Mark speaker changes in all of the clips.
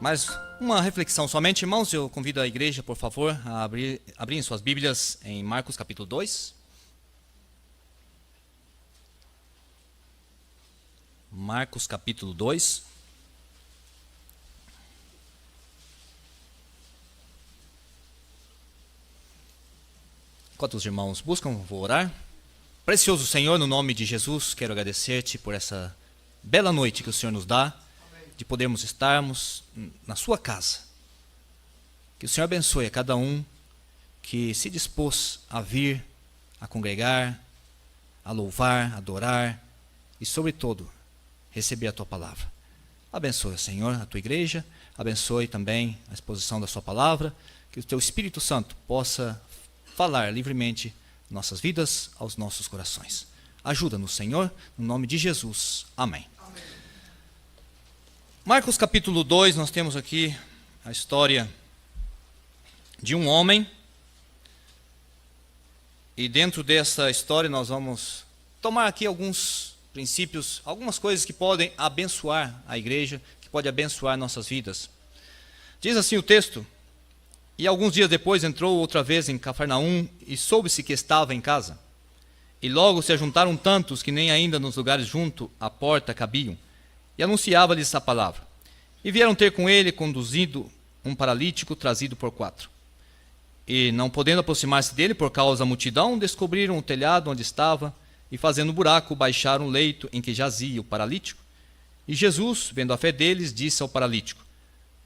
Speaker 1: Mais uma reflexão somente, irmãos. Eu convido a igreja, por favor, a abrirem suas Bíblias em Marcos capítulo 2. Marcos capítulo 2. Enquanto os irmãos buscam, vou orar. Precioso Senhor, no nome de Jesus, quero agradecer-te por essa bela noite que o Senhor nos dá, de podermos estarmos na sua casa. Que o Senhor abençoe a cada um que se dispôs a vir, a congregar, a louvar, a adorar e, sobretudo, receber a tua palavra. Abençoe, Senhor, a tua igreja, abençoe também a exposição da sua palavra, que o teu Espírito Santo possa falar livremente nossas vidas, aos nossos corações. Ajuda-nos, Senhor, no nome de Jesus. Amém. Marcos capítulo 2, nós temos aqui a história de um homem. E dentro dessa história nós vamos tomar aqui alguns princípios, algumas coisas que podem abençoar a igreja, que podem abençoar nossas vidas. Diz assim o texto: E alguns dias depois entrou outra vez em Cafarnaum e soube-se que estava em casa. E logo se ajuntaram tantos que nem ainda nos lugares junto à porta cabiam. E anunciava-lhes a palavra. E vieram ter com ele, conduzido um paralítico trazido por 4. E não podendo aproximar-se dele por causa da multidão, descobriram o telhado onde estava, e fazendo um buraco, baixaram o leito em que jazia o paralítico. E Jesus, vendo a fé deles, disse ao paralítico: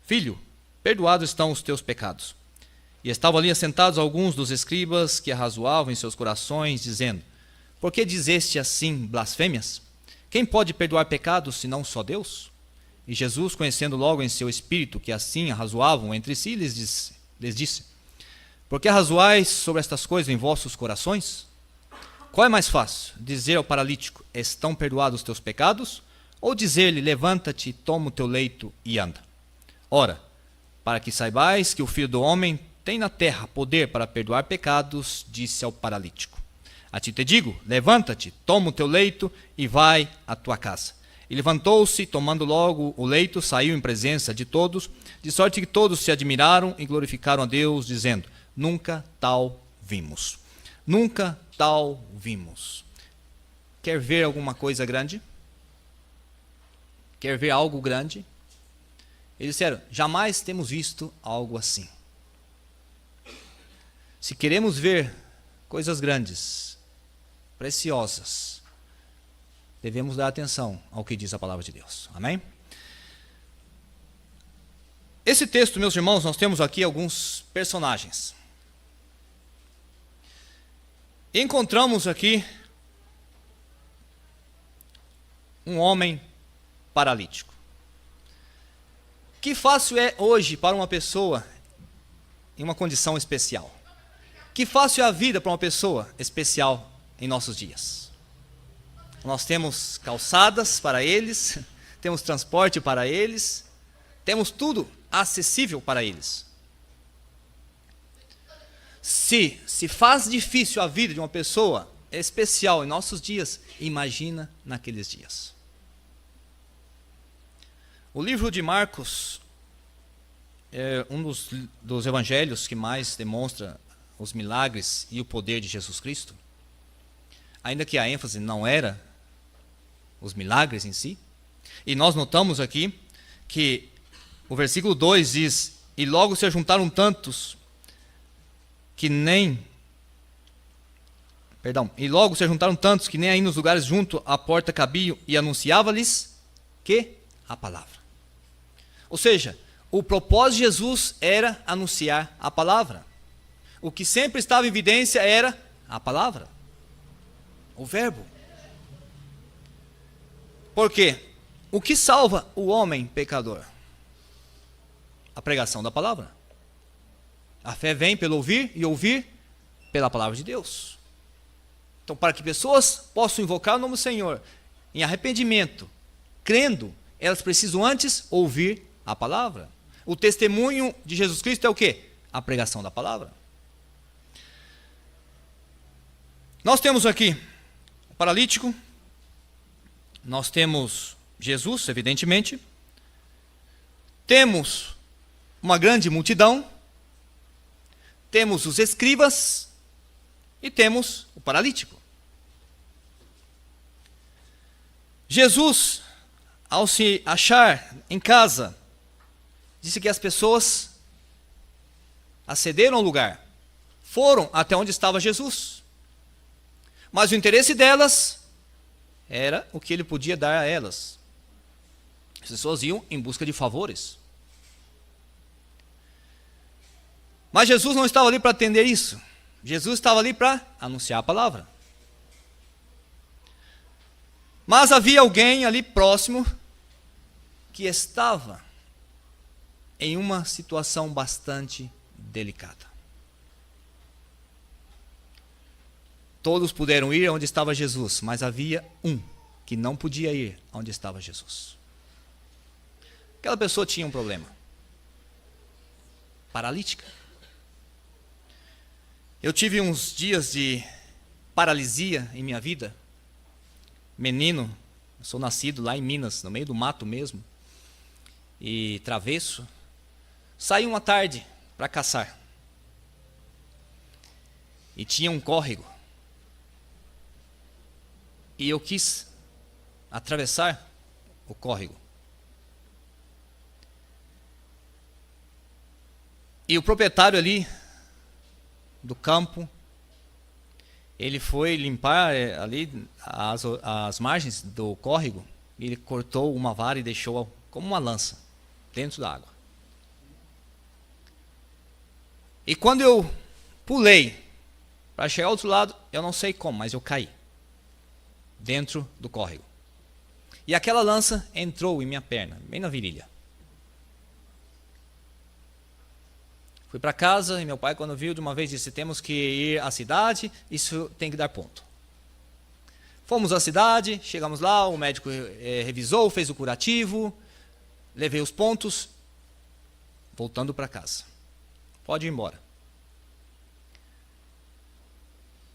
Speaker 1: Filho, perdoados estão os teus pecados. E estavam ali assentados alguns dos escribas que arrazoavam em seus corações, dizendo: Por que dizeste assim blasfêmias? Quem pode perdoar pecados, senão só Deus? E Jesus, conhecendo logo em seu espírito que assim arrazoavam entre si, lhes disse: Por que arrazoais sobre estas coisas em vossos corações? Qual é mais fácil, dizer ao paralítico: Estão perdoados os teus pecados? Ou dizer-lhe: Levanta-te, toma o teu leito e anda? Ora, para que saibais que o Filho do Homem tem na terra poder para perdoar pecados, disse ao paralítico: A ti te digo, levanta-te, toma o teu leito e vai à tua casa. E levantou-se, tomando logo o leito, saiu em presença de todos, de sorte que todos se admiraram e glorificaram a Deus, dizendo: Nunca tal vimos. Nunca tal vimos. Quer ver alguma coisa grande? Quer ver algo grande? Eles disseram: Jamais temos visto algo assim. Se queremos ver coisas grandes, preciosas, devemos dar atenção ao que diz a palavra de Deus. Amém? Esse texto, meus irmãos, nós temos aqui alguns personagens. Encontramos aqui um homem paralítico. Que fácil é hoje para uma pessoa em uma condição especial. Que fácil é a vida para uma pessoa especial em nossos dias. Nós temos calçadas para eles, temos transporte para eles, temos tudo acessível para eles. Se faz difícil a vida de uma pessoa especial em nossos dias, imagina naqueles dias. O livro de Marcos é um dos evangelhos que mais demonstra os milagres e o poder de Jesus Cristo. Ainda que a ênfase não era os milagres em si. E nós notamos aqui que o versículo 2 diz: E logo se ajuntaram tantos que nem... E logo se ajuntaram tantos que nem aí nos lugares junto à porta cabiam, e anunciava-lhes que? A palavra. Ou seja, o propósito de Jesus era anunciar a palavra. O que sempre estava em evidência era a palavra, o verbo. Por quê? O que salva o homem pecador? A pregação da palavra. A fé vem pelo ouvir e ouvir pela palavra de Deus. Então, para que pessoas possam invocar o nome do Senhor em arrependimento, crendo, elas precisam antes ouvir a palavra. O testemunho de Jesus Cristo é o quê? A pregação da palavra. Nós temos aqui o paralítico, nós temos Jesus, evidentemente, temos uma grande multidão, temos os escribas e temos o paralítico. Jesus, ao se achar em casa, disse que as pessoas acederam ao lugar, foram até onde estava Jesus. Mas o interesse delas era o que ele podia dar a elas. As pessoas iam em busca de favores. Mas Jesus não estava ali para atender isso. Jesus estava ali para anunciar a palavra. Mas havia alguém ali próximo que estava em uma situação bastante delicada. Todos puderam ir onde estava Jesus, mas havia um que não podia ir onde estava Jesus. Aquela pessoa tinha um problema. Paralítica. Eu tive uns dias de paralisia em minha vida. Menino, eu sou nascido lá em Minas, no meio do mato mesmo, e travesso. Saí uma tarde para caçar. E tinha um córrego. E eu quis atravessar o córrego. E o proprietário ali do campo, ele foi limpar ali as margens do córrego, e ele cortou uma vara e deixou como uma lança dentro da água. E quando eu pulei para chegar ao outro lado, eu não sei como, mas eu caí dentro do córrego. E aquela lança entrou em minha perna, bem na virilha. Fui para casa e meu pai, quando viu de uma vez, disse: temos que ir à cidade, isso tem que dar ponto. Fomos à cidade, chegamos lá, o médico revisou, fez o curativo, levei os pontos, voltando para casa. Pode ir embora.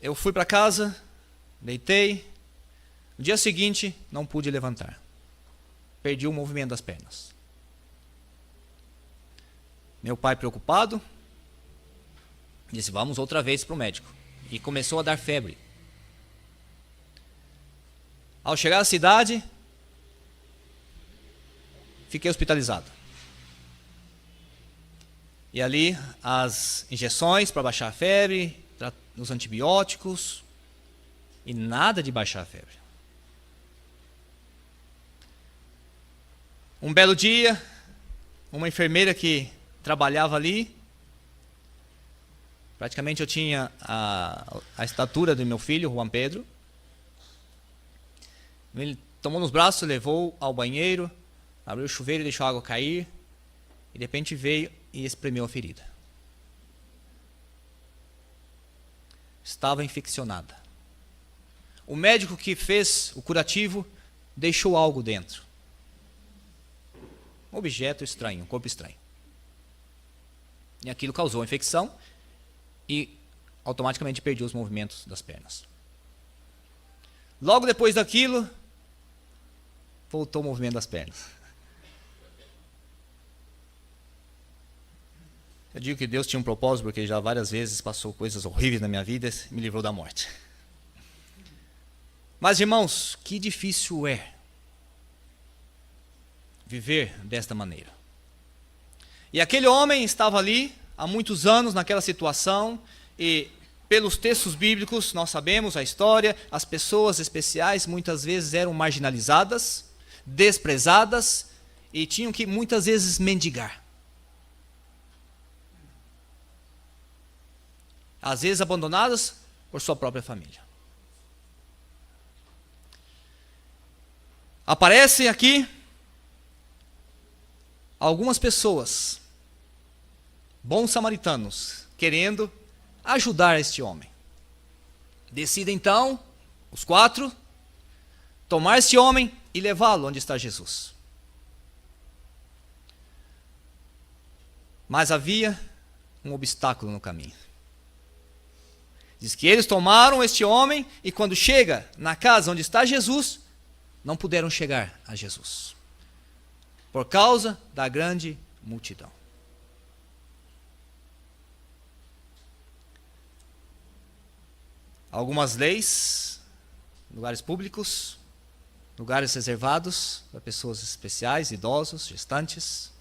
Speaker 1: Eu fui para casa, deitei. No dia seguinte, não pude levantar. Perdi o movimento das pernas. Meu pai, preocupado, disse: vamos outra vez para o médico. E começou a dar febre. Ao chegar à cidade, fiquei hospitalizado. E ali, as injeções para baixar a febre, os antibióticos, e nada de baixar a febre. Um belo dia, uma enfermeira que trabalhava ali, praticamente eu tinha a estatura do meu filho, Juan Pedro. Ele tomou nos braços, levou ao banheiro, abriu o chuveiro e deixou a água cair, e de repente veio e espremeu a ferida. Estava infeccionada. O médico que fez o curativo deixou algo dentro. Um objeto estranho, um corpo estranho. E aquilo causou a infecção e automaticamente perdi os movimentos das pernas. Logo depois daquilo, voltou o movimento das pernas. Eu digo que Deus tinha um propósito, porque já várias vezes passou coisas horríveis na minha vida e me livrou da morte. Mas, irmãos, que difícil é viver desta maneira. E aquele homem estava ali há muitos anos naquela situação, e pelos textos bíblicos nós sabemos a história, as pessoas especiais muitas vezes eram marginalizadas, desprezadas, e tinham que muitas vezes mendigar. Às vezes abandonadas por sua própria família. Aparece aqui algumas pessoas, bons samaritanos, querendo ajudar este homem. Decidem então, os 4, tomar este homem e levá-lo onde está Jesus. Mas havia um obstáculo no caminho. Diz que eles tomaram este homem e quando chega na casa onde está Jesus, não puderam chegar a Jesus. por causa da grande multidão. Algumas leis, lugares públicos, lugares reservados para pessoas especiais, idosos, gestantes.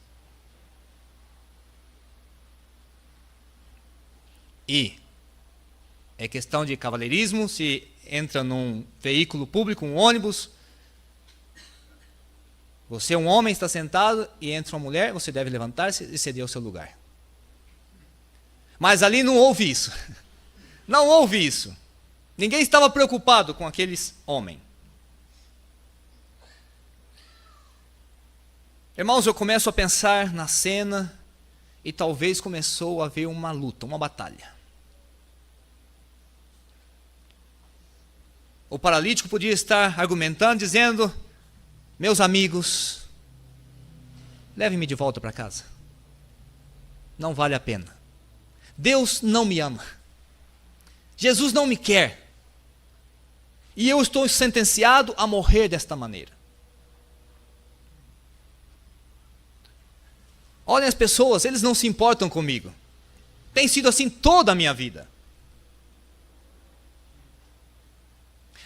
Speaker 1: E é questão de cavalheirismo, se entra num veículo público, um ônibus, você, um homem, está sentado e entra uma mulher, você deve levantar-se e ceder o seu lugar. Mas ali não houve isso. Não houve isso. Ninguém estava preocupado com aqueles homens. Irmãos, eu começo a pensar na cena e talvez começou a haver uma luta, uma batalha. O paralítico podia estar argumentando, dizendo: meus amigos, leve-me de volta para casa. Não vale a pena. Deus não me ama. Jesus não me quer. E eu estou sentenciado a morrer desta maneira. Olhem as pessoas, eles não se importam comigo. Tem sido assim toda a minha vida.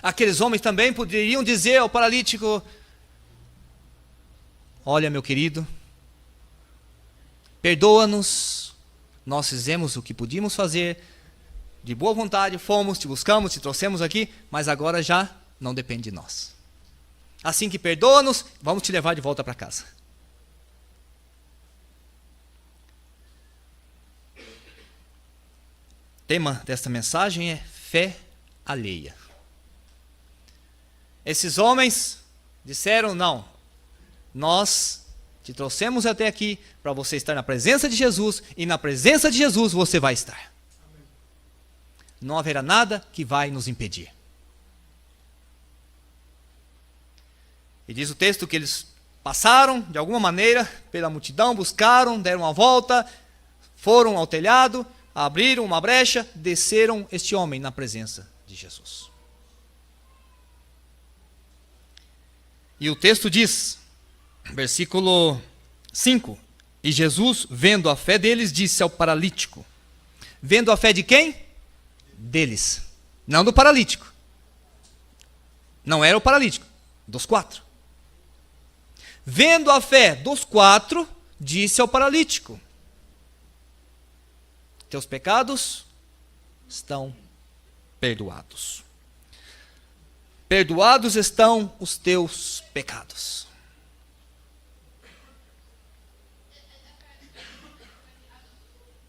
Speaker 1: Aqueles homens também poderiam dizer ao paralítico: olha, meu querido, perdoa-nos, nós fizemos o que podíamos fazer, de boa vontade, fomos, te buscamos, te trouxemos aqui, mas agora já não depende de nós. Assim que perdoa-nos, vamos te levar de volta para casa. O tema desta mensagem é fé alheia. Esses homens disseram: não, nós te trouxemos até aqui para você estar na presença de Jesus, e na presença de Jesus você vai estar. Não haverá nada que vai nos impedir. E diz o texto que eles passaram, de alguma maneira, pela multidão, buscaram, deram uma volta, foram ao telhado, abriram uma brecha, desceram este homem na presença de Jesus. E o texto diz, versículo 5, e Jesus, vendo a fé deles, disse ao paralítico. Vendo a fé de quem? Deles, não do paralítico. Não era o paralítico, dos 4. Vendo a fé dos 4, disse ao paralítico: teus pecados estão perdoados. Perdoados estão os teus pecados.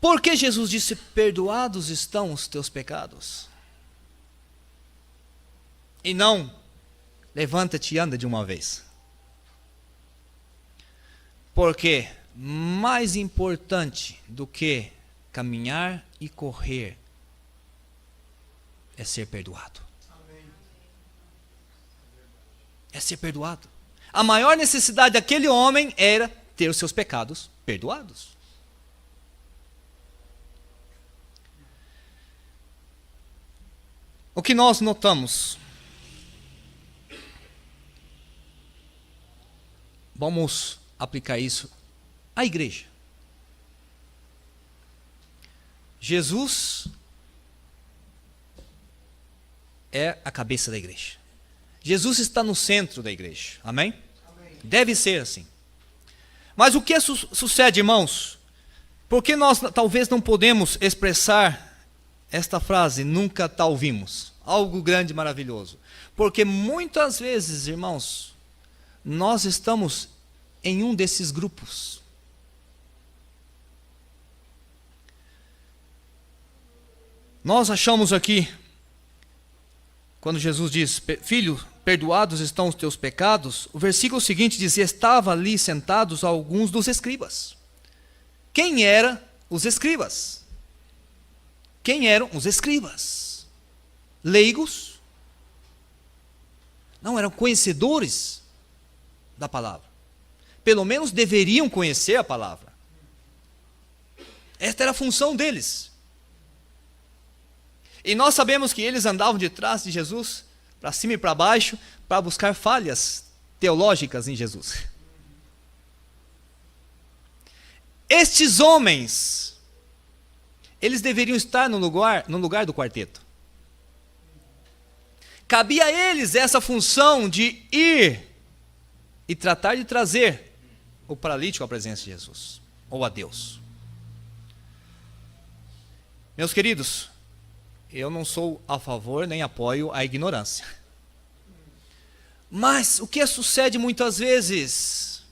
Speaker 1: Por que Jesus disse: perdoados estão os teus pecados? E não, levanta-te e anda de uma vez. Porque mais importante do que caminhar e correr é ser perdoado. É ser perdoado. A maior necessidade daquele homem era ter os seus pecados perdoados. O que nós notamos? Vamos aplicar isso à igreja. Jesus é a cabeça da igreja. Jesus está no centro da igreja. Amém? Amém. Deve ser assim. Mas o que sucede, irmãos? Por que nós talvez não podemos expressar esta frase, nunca tal vimos? Algo grande e maravilhoso. Porque muitas vezes, irmãos, nós estamos em um desses grupos. Nós achamos aqui, quando Jesus diz: filho, perdoados estão os teus pecados, o versículo seguinte dizia: estava ali sentados alguns dos escribas. Quem eram os escribas? Quem eram os escribas? Leigos? Não, eram conhecedores da palavra. Pelo menos deveriam conhecer a palavra. Esta era a função deles. E nós sabemos que eles andavam de trás de Jesus, para cima e para baixo, para buscar falhas teológicas em Jesus. Estes homens, eles deveriam estar no lugar do quarteto. Cabia a eles essa função de ir e tratar de trazer o paralítico à presença de Jesus, ou a Deus. Meus queridos, eu não sou a favor nem apoio a ignorância. Mas o que sucede muitas vezes?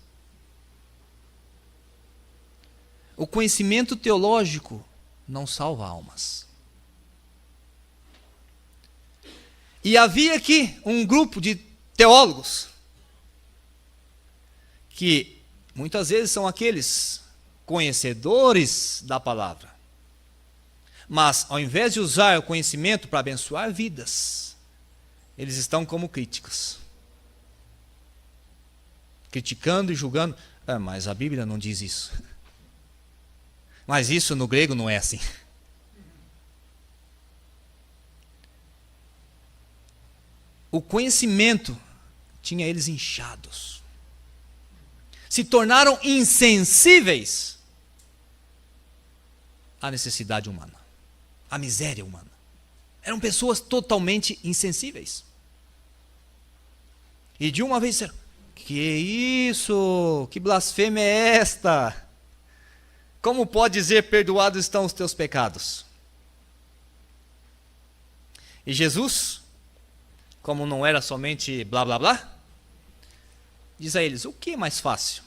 Speaker 1: O conhecimento teológico não salva almas. E havia aqui um grupo de teólogos que muitas vezes são aqueles conhecedores da palavra. Mas ao invés de usar o conhecimento para abençoar vidas, eles estão como críticos. Criticando e julgando. Mas a Bíblia não diz isso. Mas isso no grego não é assim. O conhecimento tinha eles inchados. Se tornaram insensíveis à necessidade humana, à miséria humana. Eram pessoas totalmente insensíveis. E de uma vez disseram: que isso? Que blasfêmia é esta? Como pode dizer perdoados estão os teus pecados? E Jesus, como não era somente blá blá blá, diz a eles: o que é mais fácil?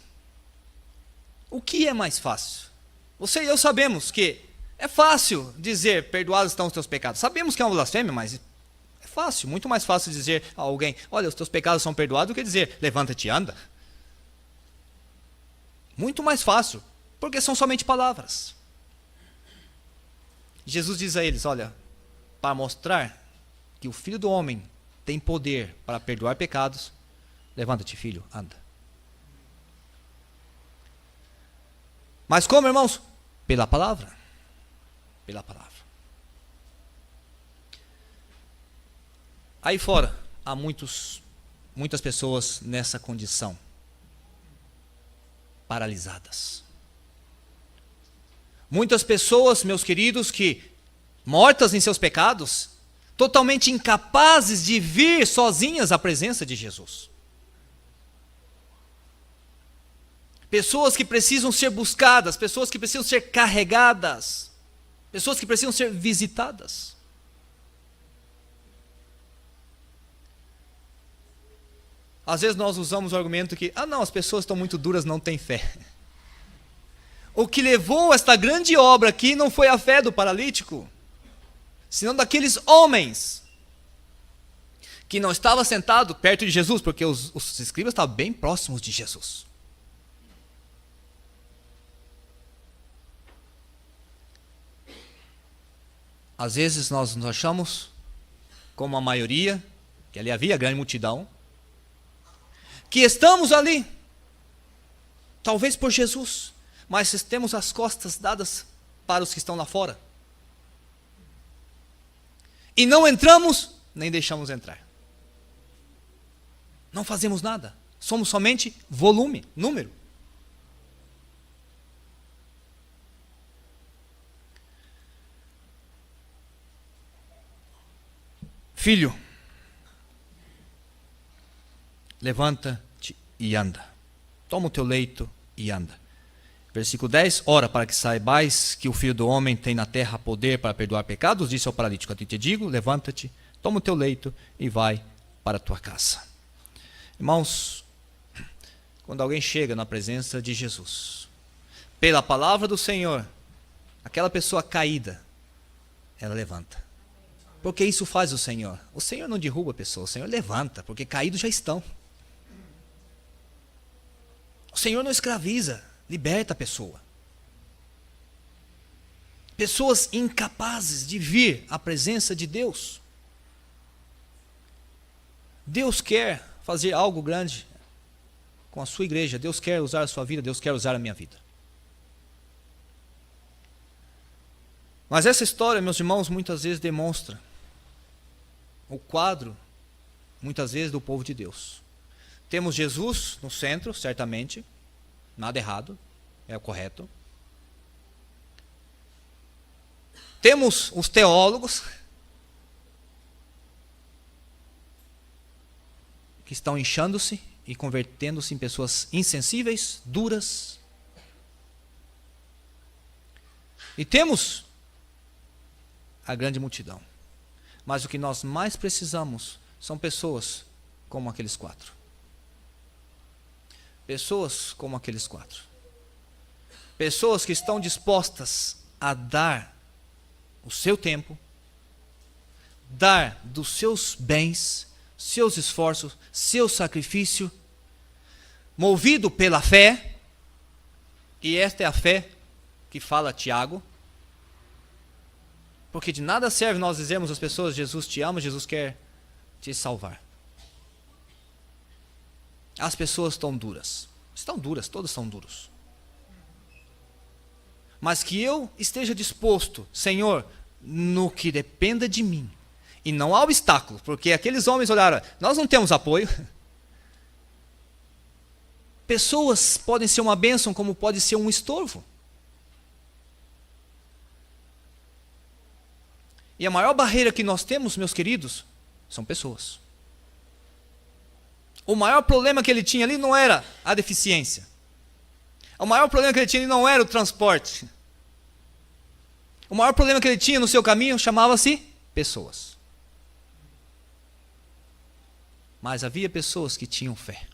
Speaker 1: O que é mais fácil? Você e eu sabemos que é fácil dizer perdoados estão os teus pecados. Sabemos que é uma blasfêmia, mas é fácil, muito mais fácil dizer a alguém: olha, os teus pecados são perdoados, do que dizer levanta-te e anda. Muito mais fácil, porque são somente palavras. Jesus diz a eles: olha, para mostrar que o Filho do Homem tem poder para perdoar pecados, levanta-te, filho, anda. Mas como, irmãos? Pela palavra. Pela palavra. Aí fora, há muitas pessoas nessa condição, paralisadas. Muitas pessoas, meus queridos, que mortas em seus pecados, totalmente incapazes de vir sozinhas à presença de Jesus. Pessoas que precisam ser buscadas, pessoas que precisam ser carregadas, pessoas que precisam ser visitadas. Às vezes nós usamos o argumento que, não, as pessoas estão muito duras, não têm fé. O que levou esta grande obra aqui não foi a fé do paralítico, senão daqueles homens que não estavam sentados perto de Jesus, porque os escribas estavam bem próximos de Jesus. Às vezes nós nos achamos, como a maioria, que ali havia grande multidão, que estamos ali, talvez por Jesus, mas temos as costas dadas para os que estão lá fora. E não entramos, nem deixamos entrar. Não fazemos nada. Somos somente volume, número. Filho, levanta-te e anda. Toma o teu leito e anda. Versículo 10, ora, para que saibais que o Filho do Homem tem na terra poder para perdoar pecados, disse ao paralítico: a ti te digo, levanta-te, toma o teu leito e vai para a tua casa. Irmãos, quando alguém chega na presença de Jesus, pela palavra do Senhor, aquela pessoa caída, ela levanta. Porque isso faz o Senhor. O Senhor não derruba a pessoa, o Senhor levanta, porque caídos já estão. O Senhor não escraviza, liberta a pessoa. Pessoas incapazes de vir à presença de Deus. Deus quer fazer algo grande com a sua igreja. Deus quer usar a sua vida, Deus quer usar a minha vida. Mas essa história, meus irmãos, muitas vezes demonstra o quadro, muitas vezes, do povo de Deus. Temos Jesus no centro, certamente, nada errado, é o correto. Temos os teólogos, que estão inchando-se e convertendo-se em pessoas insensíveis, duras. E temos a grande multidão. Mas o que nós mais precisamos são pessoas como aqueles 4. Pessoas como aqueles 4. Pessoas que estão dispostas a dar o seu tempo, dar dos seus bens, seus esforços, seu sacrifício, movido pela fé. E esta é a fé que fala Tiago. Porque de nada serve nós dizermos às pessoas: Jesus te ama, Jesus quer te salvar. As pessoas estão duras. Estão duras, todos são duros. Mas que eu esteja disposto, Senhor, no que dependa de mim. E não há obstáculo, porque aqueles homens olharam: nós não temos apoio. Pessoas podem ser uma bênção, como pode ser um estorvo. E a maior barreira que nós temos, meus queridos, são pessoas. O maior problema que ele tinha ali não era a deficiência. O maior problema que ele tinha ali não era o transporte. O maior problema que ele tinha no seu caminho chamava-se pessoas. Mas havia pessoas que tinham fé.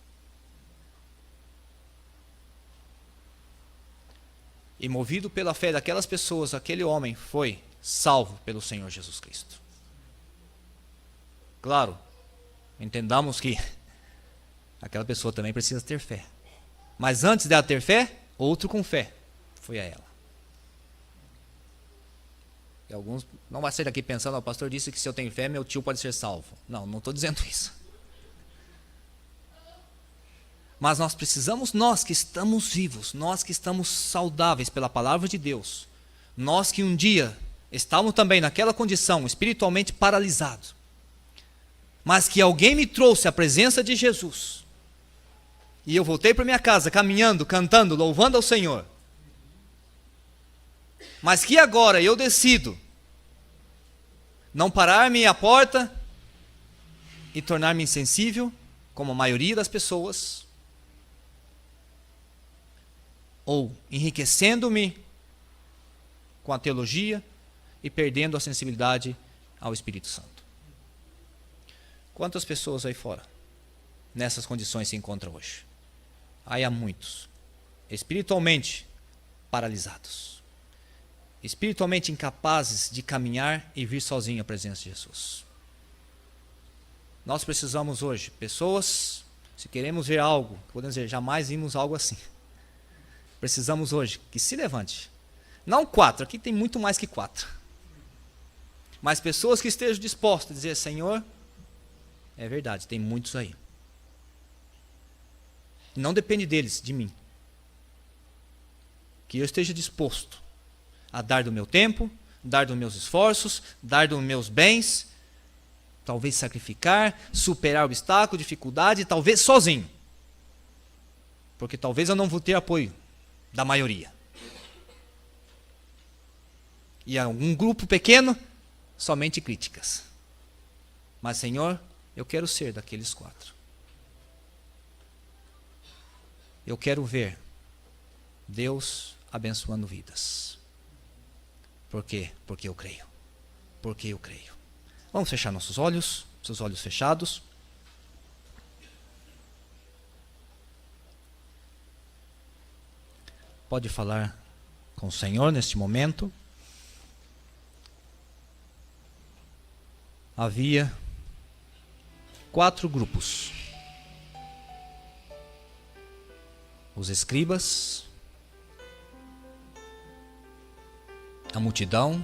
Speaker 1: E movido pela fé daquelas pessoas, aquele homem foi salvo pelo Senhor Jesus Cristo. Claro, entendamos que aquela pessoa também precisa ter fé. Mas antes dela ter fé, outro com fé foi a ela. E alguns não vai sair daqui pensando: o pastor disse que se eu tenho fé, meu tio pode ser salvo. Não, não estou dizendo isso. Mas nós precisamos, nós que estamos vivos, nós que estamos saudáveis pela palavra de Deus, nós que um dia estávamos também naquela condição, espiritualmente paralisado, mas que alguém me trouxe à presença de Jesus, e eu voltei para minha casa caminhando, cantando, louvando ao Senhor, mas que agora eu decido não parar-me à porta e tornar-me insensível, como a maioria das pessoas, ou enriquecendo-me com a teologia e perdendo a sensibilidade ao Espírito Santo. Quantas pessoas aí fora nessas condições se encontram hoje? Aí há muitos espiritualmente paralisados, espiritualmente incapazes de caminhar e vir sozinho à presença de Jesus. Nós precisamos hoje, pessoas, se queremos ver algo, podemos dizer, jamais vimos algo assim. Precisamos hoje que se levante. Não 4, aqui tem muito mais que 4. Mas pessoas que estejam dispostas a dizer: Senhor, é verdade, tem muitos aí. Não depende deles, de mim. Que eu esteja disposto a dar do meu tempo, dar dos meus esforços, dar dos meus bens, talvez sacrificar, superar obstáculo, dificuldade, talvez sozinho. Porque talvez eu não vou ter apoio da maioria. E algum grupo pequeno, somente críticas. Mas, Senhor, eu quero ser daqueles 4. Eu quero ver Deus abençoando vidas. Por quê? Porque eu creio. Porque eu creio. Vamos fechar nossos olhos, seus olhos fechados. Pode falar com o Senhor neste momento. Havia 4 grupos: os escribas, a multidão,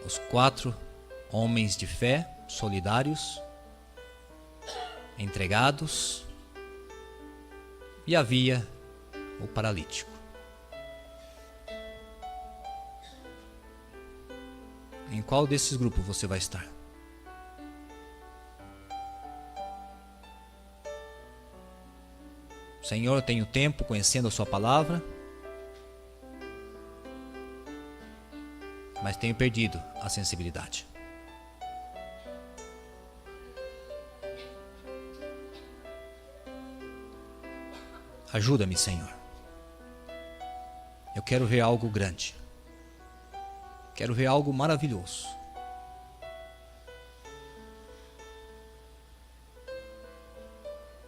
Speaker 1: os 4 homens de fé, solidários, entregados, e havia o paralítico. Em qual desses grupos você vai estar? Senhor, eu tenho tempo conhecendo a sua palavra, mas tenho perdido a sensibilidade. Ajuda-me, Senhor. Eu quero ver algo grande. Quero ver algo maravilhoso.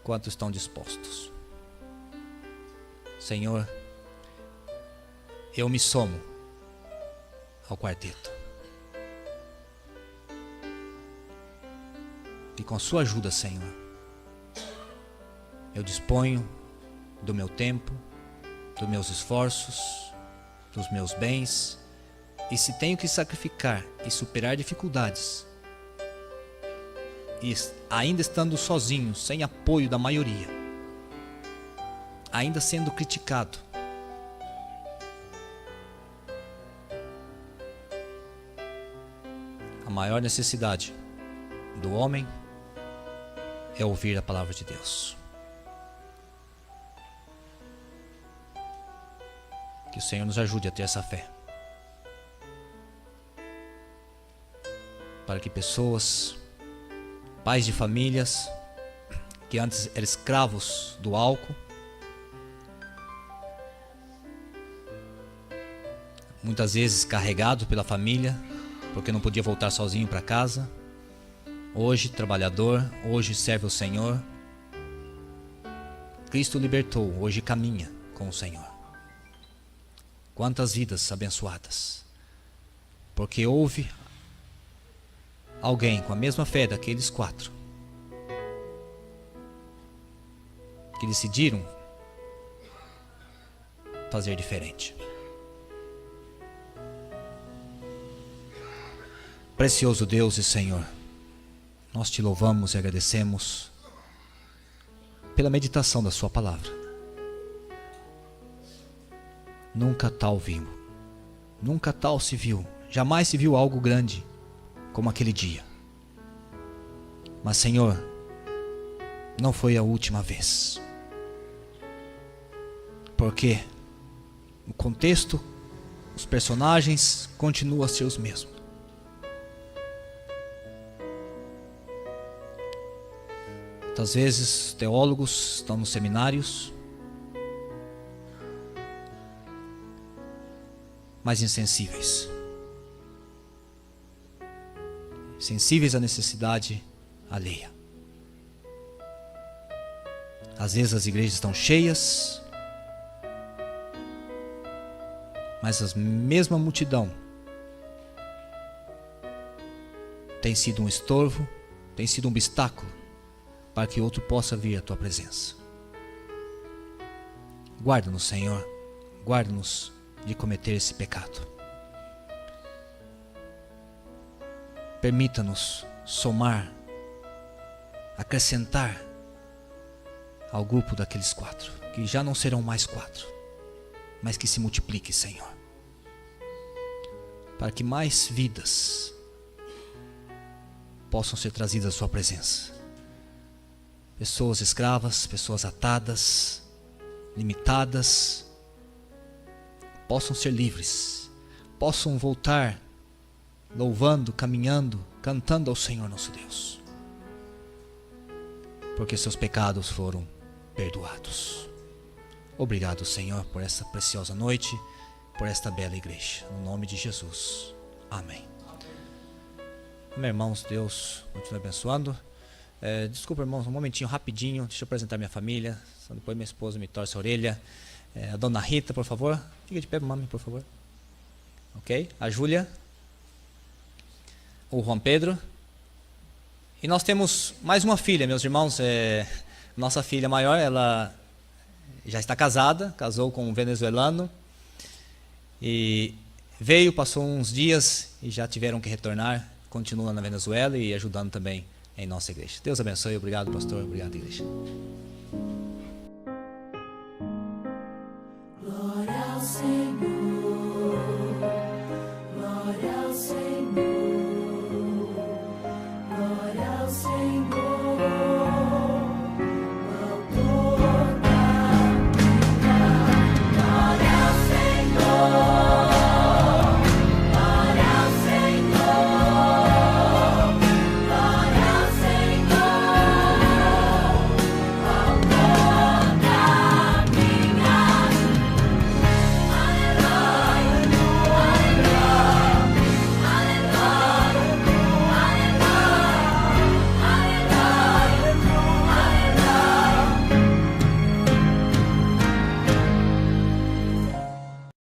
Speaker 1: Quantos estão dispostos? Senhor, eu me somo ao quarteto. E com sua ajuda, Senhor, eu disponho do meu tempo, dos meus esforços, dos meus bens, e se tenho que sacrificar e superar dificuldades, e ainda estando sozinho, sem apoio da maioria, ainda sendo criticado, a maior necessidade do homem é ouvir a palavra de Deus. Que o Senhor nos ajude a ter essa fé, para que pessoas, pais de famílias, que antes eram escravos do álcool, muitas vezes carregado pela família, porque não podia voltar sozinho para casa, hoje trabalhador, hoje serve o Senhor. Cristo o libertou, hoje caminha com o Senhor. Quantas vidas abençoadas, porque houve alguém com a mesma fé daqueles 4 que decidiram fazer diferente. Precioso Deus e Senhor, nós te louvamos e agradecemos pela meditação da sua palavra. Nunca tal vimos, nunca tal se viu, jamais se viu algo grande como aquele dia. Mas, Senhor, não foi a última vez, porque o contexto, os personagens continuam a ser os mesmos. Muitas vezes teólogos estão nos seminários, mas insensíveis. Sensíveis à necessidade alheia. Às vezes as igrejas estão cheias, mas a mesma multidão tem sido um estorvo, tem sido um obstáculo para que outro possa vir à tua presença. Guarda-nos, Senhor, guarda-nos de cometer esse pecado. Permita-nos somar, acrescentar ao grupo daqueles 4, que já não serão mais 4, mas que se multiplique, Senhor, para que mais vidas possam ser trazidas à sua presença. Pessoas escravas, pessoas atadas, limitadas, possam ser livres, possam voltar louvando, caminhando, cantando ao Senhor nosso Deus, porque seus pecados foram perdoados. Obrigado, Senhor, por essa preciosa noite, por esta bela igreja, no nome de Jesus, amém. Meus irmãos, Deus continue abençoando. Desculpa, irmãos, um momentinho rapidinho, deixa eu apresentar minha família, só depois minha esposa me torce a orelha. A dona Rita, por favor, fica de pé, mami, por favor. Ok, a Júlia, o Juan Pedro, e nós temos mais uma filha, meus irmãos. Nossa filha maior, ela já está casada, casou com um venezuelano, e veio, passou uns dias e já tiveram que retornar, continua na Venezuela e ajudando também em nossa igreja. Deus abençoe, obrigado, pastor, obrigado, igreja.
Speaker 2: Glória ao Senhor, glória ao Senhor, glória ao Senhor.